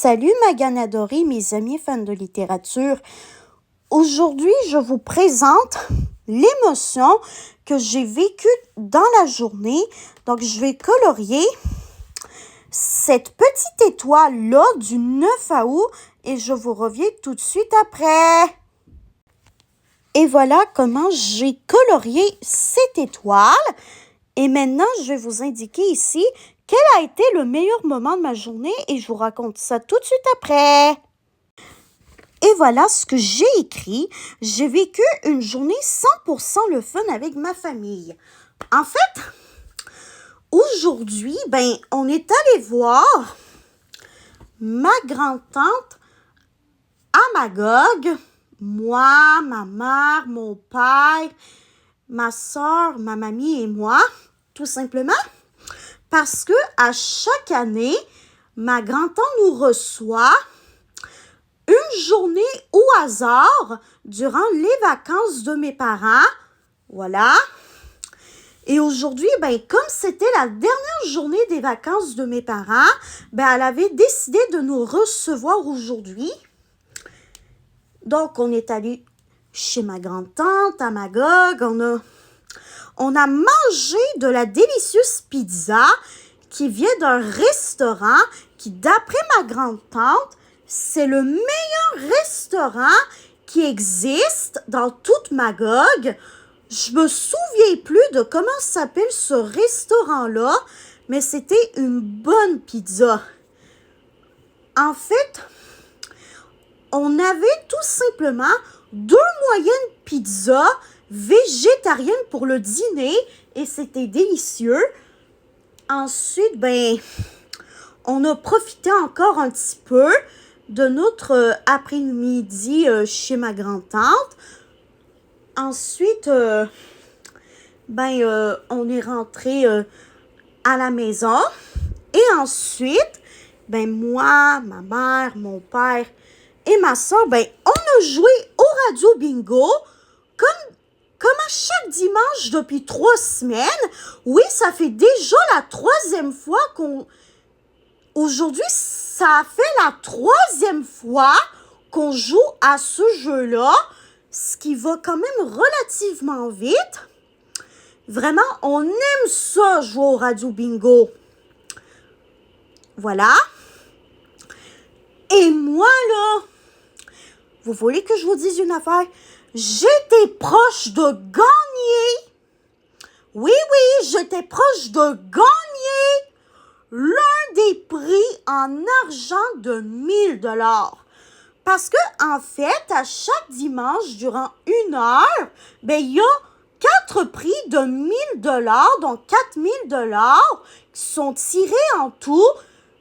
Salut Magane adorée, mes amis fans de littérature. Aujourd'hui, je vous présente l'émotion que j'ai vécue dans la journée. Donc, je vais colorier cette petite étoile-là du 9 août et je vous reviens tout de suite après. Et voilà comment j'ai colorié cette étoile. Et maintenant, je vais vous indiquer ici quel a été le meilleur moment de ma journée et je vous raconte ça tout de suite après. Et voilà ce que j'ai écrit. J'ai vécu une journée 100% le fun avec ma famille. En fait, aujourd'hui, on est allé voir ma grand-tante à Magog. Moi, ma mère, mon père, ma soeur, ma mamie et moi, tout simplement. Parce que à chaque année, ma grand-tante nous reçoit une journée au hasard durant les vacances de mes parents. Voilà. Et aujourd'hui, comme c'était la dernière journée des vacances de mes parents, elle avait décidé de nous recevoir aujourd'hui. Donc, on est allé chez ma grand-tante à Magog. On a mangé de la délicieuse pizza qui vient d'un restaurant qui, d'après ma grand-tante, c'est le meilleur restaurant qui existe dans toute Magog. Je me souviens plus de comment s'appelle ce restaurant-là, mais c'était une bonne pizza. En fait, on avait tout simplement 2 moyennes pizzas végétariennes pour le dîner et c'était délicieux. Ensuite, on a profité encore un petit peu de notre après-midi chez ma grand-tante. Ensuite, on est rentré à la maison. Et ensuite, moi, ma mère, mon père et ma soeur, on a joué au Radio Bingo comme à chaque dimanche depuis 3 semaines. Oui, ça fait déjà la 3e fois Aujourd'hui, ça fait la 3e fois qu'on joue à ce jeu-là, ce qui va quand même relativement vite. Vraiment, on aime ça, jouer au Radio Bingo. Voilà. Et moi, là, vous voulez que je vous dise une affaire? J'étais proche de gagner. Oui, j'étais proche de gagner l'un des prix en argent de 1 000 $. Parce que, en fait, à chaque dimanche, durant 1 heure, il y a 4 prix de 1 000 $, donc 4 000 $ qui sont tirés en tout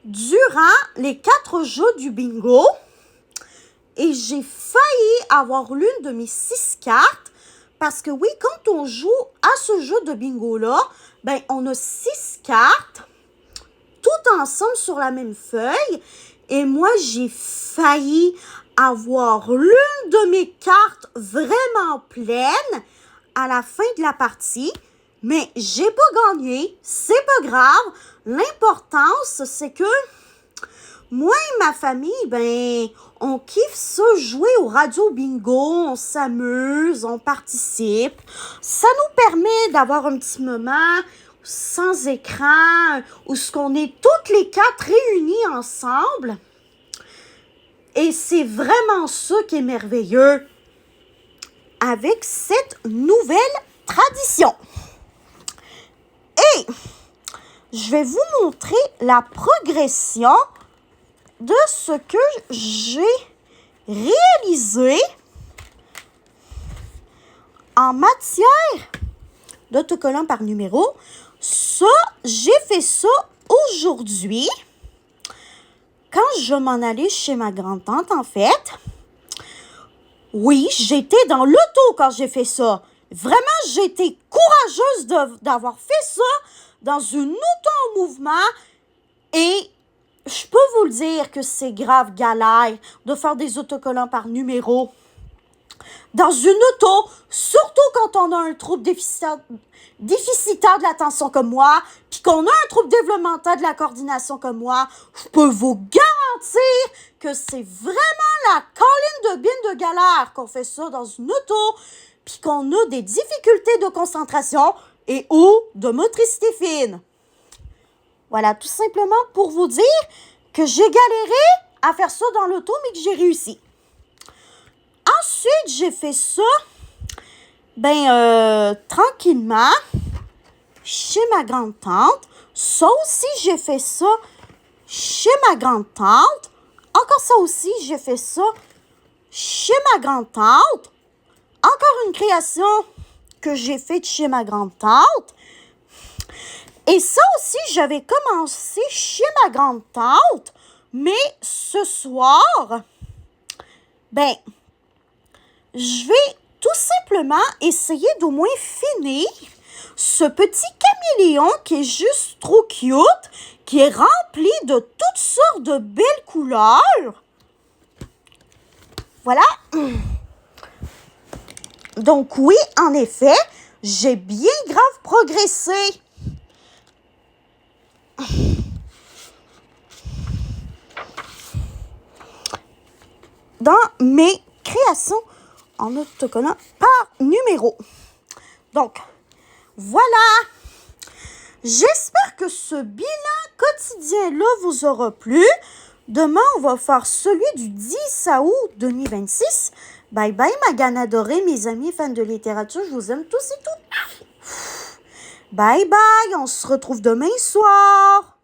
durant les 4 jeux du bingo. Et j'ai failli avoir l'une de mes 6 cartes parce que oui, quand on joue à ce jeu de bingo-là, on a 6 cartes tout ensemble sur la même feuille. Et moi, j'ai failli avoir l'une de mes cartes vraiment pleine à la fin de la partie. Mais j'ai pas gagné, c'est pas grave. L'importance, c'est que moi et ma famille, on kiffe ça, jouer au Radio Bingo, on s'amuse, on participe. Ça nous permet d'avoir un petit moment sans écran, où on est toutes les 4 réunies ensemble. Et c'est vraiment ça qui est merveilleux avec cette nouvelle tradition. Et je vais vous montrer la progression de ce que j'ai réalisé en matière d'autocollant par numéro. Ça, j'ai fait ça aujourd'hui quand je m'en allais chez ma grand-tante, en fait. Oui, j'étais dans l'auto quand j'ai fait ça. Vraiment, j'étais courageuse d'avoir fait ça dans une auto en mouvement et je peux vous le dire que c'est grave galère de faire des autocollants par numéro dans une auto, surtout quand on a un trouble déficitaire de l'attention comme moi, puis qu'on a un trouble développemental de la coordination comme moi. Je peux vous garantir mentir que c'est vraiment la colline de bine de galère qu'on fait ça dans une auto, puis qu'on a des difficultés de concentration et ou de motricité fine. Voilà, tout simplement pour vous dire que j'ai galéré à faire ça dans l'auto, mais que j'ai réussi. Ensuite, j'ai fait ça, tranquillement, chez ma grande-tante. Ça aussi, j'ai fait ça chez ma grande-tante. Encore ça aussi, j'ai fait ça chez ma grande-tante. Encore une création que j'ai faite chez ma grande-tante. Et ça aussi, j'avais commencé chez ma grande-tante. Mais ce soir, je vais tout simplement essayer d'au moins finir ce petit caméléon qui est juste trop cute, qui est rempli de toutes sortes de belles couleurs. Voilà. Donc oui, en effet, j'ai bien grave progressé. Dans mes créations en autocollant par numéro. Donc, voilà. J'espère que ce bilan quotidien-là vous aura plu. Demain, on va faire celui du 10 août 2026. Bye bye, ma gagne adorée, mes amis fans de littérature. Je vous aime tous et toutes. Bye bye, on se retrouve demain soir.